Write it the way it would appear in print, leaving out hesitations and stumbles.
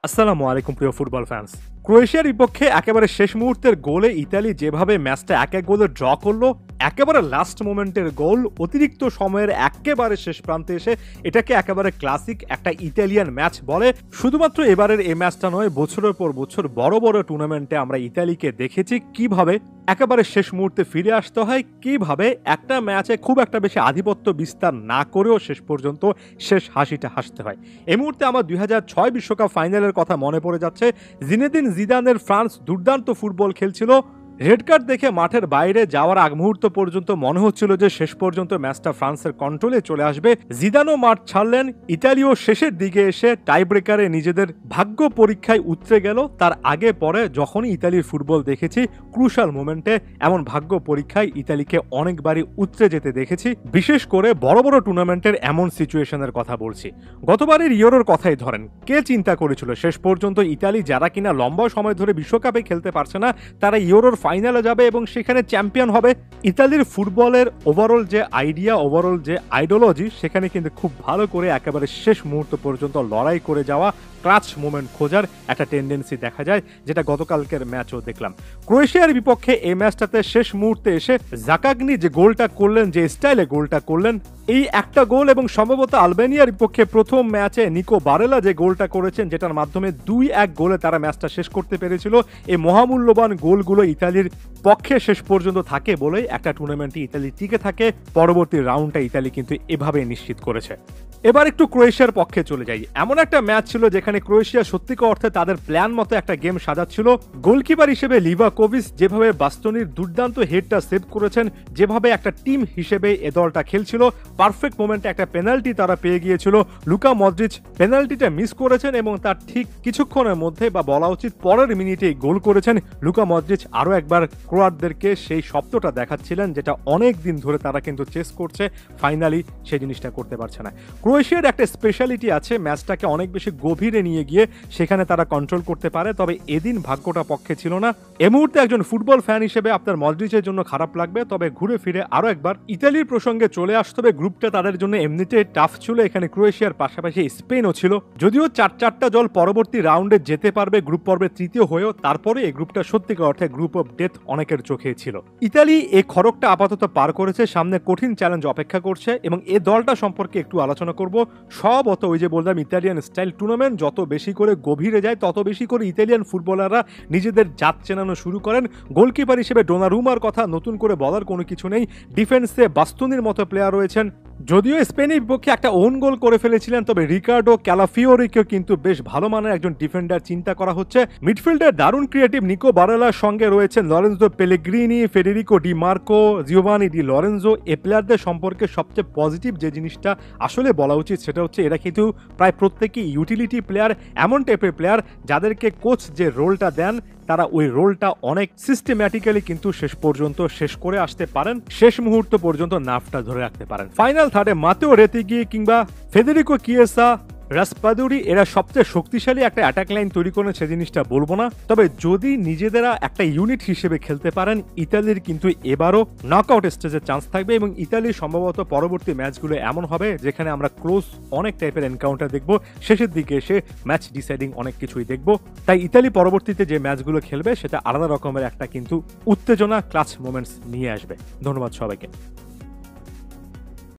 আসসালামু আলাইকুম প্রিয় ফুটবল ফ্যান্স। ক্রোয়েশিয়ার বিপক্ষে একেবারে শেষ মুহূর্তের গোলে ইতালি যেভাবে ম্যাচটা 1-1 গোলে ড্র করলো, একেবারে লাস্ট মোমেন্টের গোল অতিরিক্ত সময়ের একেবারে শেষ প্রান্তে এসে এটাকে একেবারে ক্লাসিক একটা ইতালিয়ান ম্যাচ বলে। শুধুমাত্র এবারের এই ম্যাচটা নয়, বছরের পর বছর বড় বড় টুর্নামেন্টে আমরা ইতালিকে দেখেছি কিভাবে একেবারে শেষ মুহূর্তে ফিরে আসতে হয়, কিভাবে একটা ম্যাচে খুব একটা বেশি আধিপত্য বিস্তার না করেও শেষ পর্যন্ত শেষ হাসিটা হাসতে হয়। এই মুহূর্তে আমার 2006 বিশ্বকাপ ফাইনালের কথা মনে পড়ে যাচ্ছে। জিনেদিন জিদানের ফ্রান্স দুর্দান্ত ফুটবল খেলছিল। রেড কার্ড দেখে মাঠের বাইরে যাওয়ার আগ মুহূর্ত পর্যন্ত মনে হচ্ছিল যে শেষ পর্যন্ত ম্যাচটা ফ্রান্সের কন্ট্রোলে চলে আসবে। জিদানও মাঠ ছাড়লেন, ইতালিও শেষের দিকে এসে টাই ব্রেকারে নিজেদের ভাগ্য পরীক্ষায় উতরে গেল। তার আগে পরে যখনই ইতালির ফুটবল দেখেছি, ক্রুশাল মোমেন্টে এমন ভাগ্য পরীক্ষায় ইতালিকে অনেকবারই উতরে যেতে দেখেছি। বিশেষ করে বড় বড় টুর্নামেন্টের এমন সিচুয়েশনের কথা বলছি। গতবারের ইউরোর কথাই ধরেন, কে চিন্তা করেছিল শেষ পর্যন্ত ইতালি, যারা কিনা লম্বা সময় ধরে বিশ্বকাপে খেলতে পারছে না, তারা ইউরোর ফাইনালে যাবে এবং সেখানে চ্যাম্পিয়ন হবে। ইতালির ফুটবলের ওভারঅল যে আইডিয়া, ওভারঅল যে আইডিওলজি, সেখানে কিন্তু খুব ভালো করে একেবারে শেষ মুহূর্ত পর্যন্ত লড়াই করে যাওয়া, ক্লাচ মোমেন্ট খোঁজার একটা টেন্ডেন্সি দেখা যায়, যেটা গতকালকের ম্যাচও দেখলাম। ক্রোয়েশিয়ার বিপক্ষে এই ম্যাচটাতে শেষ মুহূর্তে এসে জাকাগনি যে গোলটা করলেন, যে স্টাইলে গোলটা করলেন, এই একটা গোল এবং সম্ভবত আলবেনিয়ার বিপক্ষে প্রথম ম্যাচে নিকো বারেলা যে গোলটা করেছেন, যেটার মাধ্যমে 2-1 গোলে তারা ম্যাচটা শেষ করতে পেরেছিল, এই মহামূল্যবান গোলগুলো ইতালির পক্ষে শেষ পর্যন্ত থাকে বলেই একটা টুর্নামেন্টে ইতালি টিকে থাকে। পরবর্তী রাউন্ডটা ইতালি কিন্তু এভাবেই নিশ্চিত করেছে। এবার একটু ক্রোয়েশিয়ার পক্ষে চলে যাই। এমন একটা ম্যাচ ছিল যেখানে ক্রোয়েশিয়া সত্যিকার অর্থে তাদের প্ল্যান মতো একটা গেম সাজাচ্ছিল। গোলকিপার হিসেবে লিভাকোভিচ যেভাবে বাস্তনির দুর্দান্ত হেডটা সেভ করেছেন, যেভাবে একটা টিম হিসেবে এ দলটা খেলছিল, পারফেক্ট মোমেন্টে একটা পেনাল্টি তারা পেয়ে গিয়েছিল। লুকা মদ্রিচ পেনাল্টিটা মিস করেছেন এবং তার ঠিক কিছুক্ষণের মধ্যে, বা বলা উচিত পরের মিনিটেই গোল করেছেন। লুকা মদ্রিচ আরও একবার ক্রোয়াটদেরকে সেই শব্দটা দেখাচ্ছিলেন, যেটা অনেক দিন ধরে তারা কিন্তু চেস করছে, ফাইনালি সেই জিনিসটা করতে পারছে না। ক্রোয়েশিয়ার একটা স্পেশালিটি আছে, ম্যাচটাকে অনেক বেশি গভীরে নিয়ে গিয়ে সেখানে তারা কন্ট্রোল করতে পারে, তবে এদিন ভাগ্যটা পক্ষে ছিল না। এই মুহূর্তে একজন ফুটবল ফ্যান হিসেবে আপনার মদ্রিচের জন্য খারাপ লাগবে, তবে ঘুরে ফিরে আরও একবার ইতালির প্রসঙ্গে চলে আসতে হবে। গ্রুপটা তাদের জন্য এমনিতে টাফ ছিল, এখানে ক্রোয়েশিয়ার পাশাপাশি স্পেনও ছিল। যদিও চারটা দল পরবর্তী রাউন্ডে যেতে পারবে গ্রুপ পর্বে তৃতীয় হয়েও, তারপরে এই গ্রুপটা সত্যিকার অর্থে গ্রুপ অফ ডেথ অনেকের চোখে ছিল। ইতালি এই খড়কটা আপাতত পার করেছে, সামনে কঠিন চ্যালেঞ্জ অপেক্ষা করছে এবং এই দলটা সম্পর্কে একটু আলোচনা করব। সবত ওই যে বললাম, ইতালিয়ান স্টাইল টুর্নামেন্ট যত বেশি করে গভীরে যায়, তত বেশি করে ইতালিয়ান ফুটবলাররা নিজেদের জাত চেনানো শুরু করেন। গোলকিপার হিসেবে ডোনারুমার কথা নতুন করে বলার কোনো কিছু নেই। ডিফেন্সে বাস্তুনির মতো প্লেয়ার রয়েছেন। যদিও স্পেনের বিপক্ষে একটা ওন গোল করে ফেলেছিলেন, তবে রিকার্ডো ক্যালাফিওরিকেও কিন্তু বেশ ভালো মানের একজন ডিফেন্ডার চিন্তা করা হচ্ছে। মিডফিল্ডের দারুণ ক্রিয়েটিভ নিকো বারেলার সঙ্গে রয়েছেন Lorenzo Pellegrini, Federico Di Marco, Giovanni Di Lorenzo. এই প্লেয়ারদের সম্পর্কে সবচেয়ে পজিটিভ যে জিনিসটা আসলে বলা উচিত, সেটা হচ্ছে এরা কিন্তু প্রায় প্রত্যেকেই ইউটিলিটি প্লেয়ার, এমন টাইপের প্লেয়ার যাদেরকে কোচ যে রোলটা দেন, তারা ওই রোলটা অনেক সিস্টেম্যাটিক্যালি কিন্তু শেষ পর্যন্ত শেষ করে আসতে পারেন, শেষ মুহূর্ত পর্যন্ত নাফটা ধরে রাখতে পারেন। ফাইনাল থার্ডে মাতেও রেতিগি কিংবা ফেদেরিকো কিয়েসা, রাসপাদুরি, এরা সবচেয়ে শক্তিশালী একটা অ্যাটাক লাইন তৈরি করেন, সে জিনিসটা বলবো না। তবে যদি নিজেদেরা একটা ইউনিট হিসেবে খেলতে পারেন, ইতালির কিন্তু এবারও নকআউট স্টেজের চান্স থাকবে এবং ইতালির সম্ভবত পরবর্তী ম্যাচগুলো এমন হবে যেখানে আমরা ক্লোজ অনেক টাইপের এনকাউন্টার দেখব, শেষের দিকে এসে ম্যাচ ডিসাইডিং অনেক কিছুই দেখব। তাই ইতালি পরবর্তীতে যে ম্যাচগুলো খেলবে সেটা আলাদা রকমের একটা কিন্তু উত্তেজনা, ক্লাচ মোমেন্টস নিয়ে আসবে। ধন্যবাদ সবাইকে।